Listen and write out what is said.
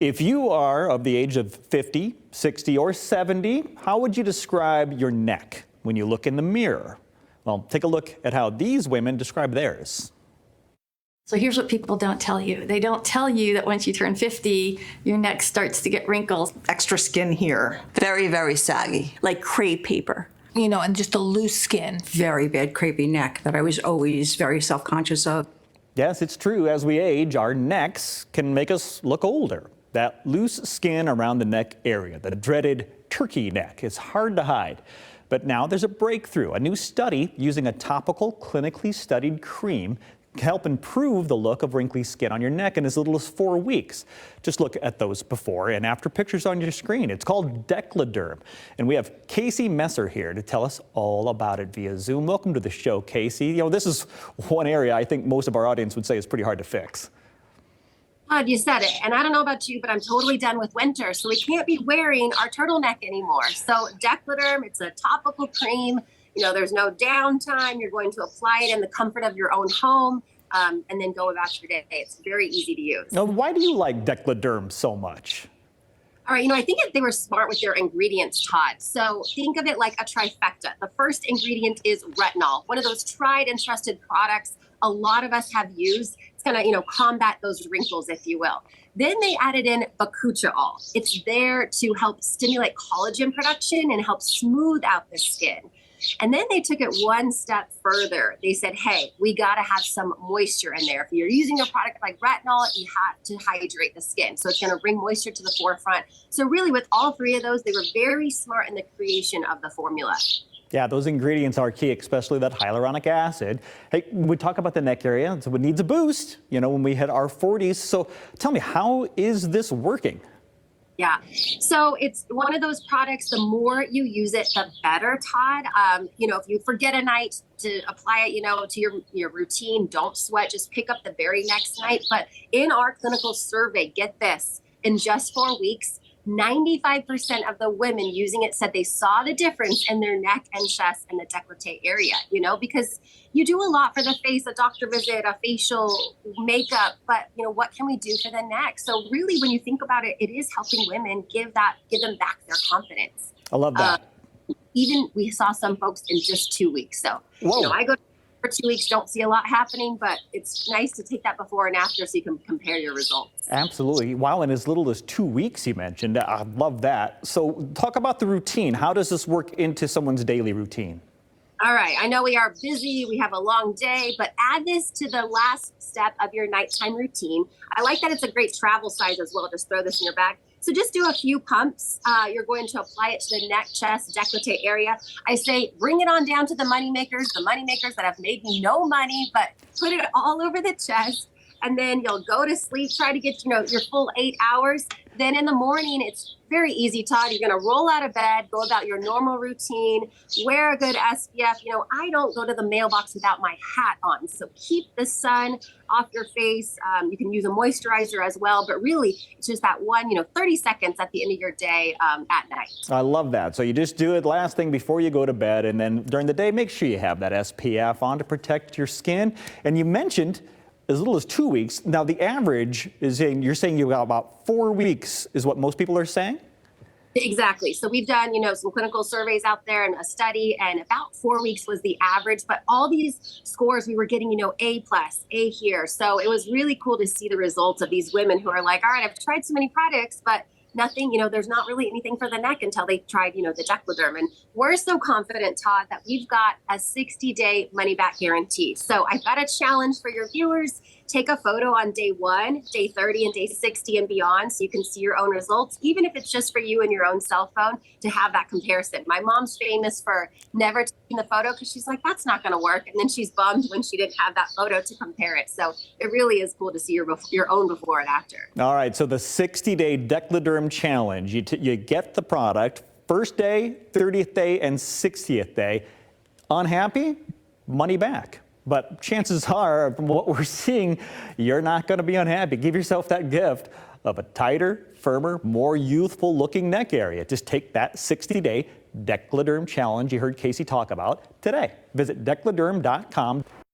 If you are of the age of 50, 60, or 70, how would you describe your neck when you look in the mirror? Well, take a look at how these women describe theirs. So here's what people don't tell you. They don't tell you that once you turn 50, your neck starts to get wrinkles. Extra skin here. Very, very saggy, like crepe paper. You know, and just a loose skin. Very bad crepey neck that I was always very self-conscious of. Yes, it's true. As we age, our necks can make us look older. That loose skin around the neck area, the dreaded turkey neck, is hard to hide. But now there's a breakthrough. A new study using a topical, clinically studied cream can help improve the look of wrinkly skin on your neck in as little as 4 weeks. Just look at those before and after pictures on your screen. It's called Dekliderm. And we have Casey Messer here to tell us all about it via Zoom. Welcome to the show, Casey. You know, this is one area I think most of our audience would say is pretty hard to fix. You said it, and I don't know about you, but I'm totally done with winter, so we can't be wearing our turtleneck anymore. So Dekliderm, it's a topical cream. You know, there's no downtime. You're going to apply it in the comfort of your own home, and then go about your day. It's very easy to use. Now, why do you like Dekliderm so much? All right, you know, I think they were smart with their ingredients, Todd. So think of it like a trifecta. The first ingredient is retinol, one of those tried and trusted products a lot of us have used. It's going to, you know, combat those wrinkles, if you will. Then they added in bakuchiol. It's there to help stimulate collagen production and help smooth out the skin. And then they took it one step further. They said, hey, we got to have some moisture in there. If you're using a product like retinol, you have to hydrate the skin. So it's going to bring moisture to the forefront. So really with all three of those, they were very smart in the creation of the formula. Yeah, those ingredients are key, especially that hyaluronic acid. Hey, we talk about the neck area, so it needs a boost, you know, when we hit our 40s. So tell me, how is this working? Yeah, so it's one of those products, the more you use it, the better, Todd. You know, if you forget a night to apply it, you know, to your routine, don't sweat, just pick up the very next night. But in our clinical survey, get this, in just 4 weeks, 95% of the women using it said they saw the difference in their neck and chest and the décolleté area, you know, because you do a lot for the face, a doctor visit, a facial, makeup, but, you know, what can we do for the neck? So really, when you think about it, it is helping women give them back their confidence. I love that. Even we saw some folks in just 2 weeks. So, Whoa. You know, I go for 2 weeks, don't see a lot happening, but it's nice to take that before and after so you can compare your results. Absolutely. Wow, in as little as 2 weeks, you mentioned. I love that. So talk about the routine. How does this work into someone's daily routine? All right, I know we are busy, we have a long day, but add this to the last step of your nighttime routine. I like that it's a great travel size as well. Just throw this in your bag. So just do a few pumps. You're going to apply it to the neck, chest, décolleté area. I say bring it on down to the money makers that have made me no money, but put it all over the chest. And then you'll go to sleep, try to get, you know, your full 8 hours. Then in the morning, it's very easy, Todd. You're going to roll out of bed, go about your normal routine, wear a good SPF. You know, I don't go to the mailbox without my hat on. So keep the sun off your face. You can use a moisturizer as well. But really, it's just that 30 seconds at the end of your day at night. I love that. So you just do it last thing before you go to bed. And then during the day, make sure you have that SPF on to protect your skin. And you mentioned as little as 2 weeks. Now, the average is you're saying you got about 4 weeks is what most people are saying? Exactly. So we've done, you know, some clinical surveys out there and a study, and about 4 weeks was the average. But all these scores, we were getting, you know, A+, A here. So it was really cool to see the results of these women who are like, all right, I've tried so many products, but nothing, you know, there's not really anything for the neck until they tried, you know, the Dekliderm. And we're so confident, Todd, that we've got a 60-day money-back guarantee. So I've got a challenge for your viewers. Take a photo on day 1, day 30, and day 60 and beyond so you can see your own results, even if it's just for you and your own cell phone to have that comparison. My mom's famous for never taking the photo because she's like, that's not going to work. And then she's bummed when she didn't have that photo to compare it. So it really is cool to see your own before and after. All right, so the 60-day Dekliderm challenge, you get the product first day, 30th day, and 60th day. Unhappy? Money back. But chances are, from what we're seeing, you're not going to be unhappy. Give yourself that gift of a tighter, firmer, more youthful looking neck area. Just take that 60-day Dekliderm challenge you heard Casey talk about today. Visit dekliderm.com.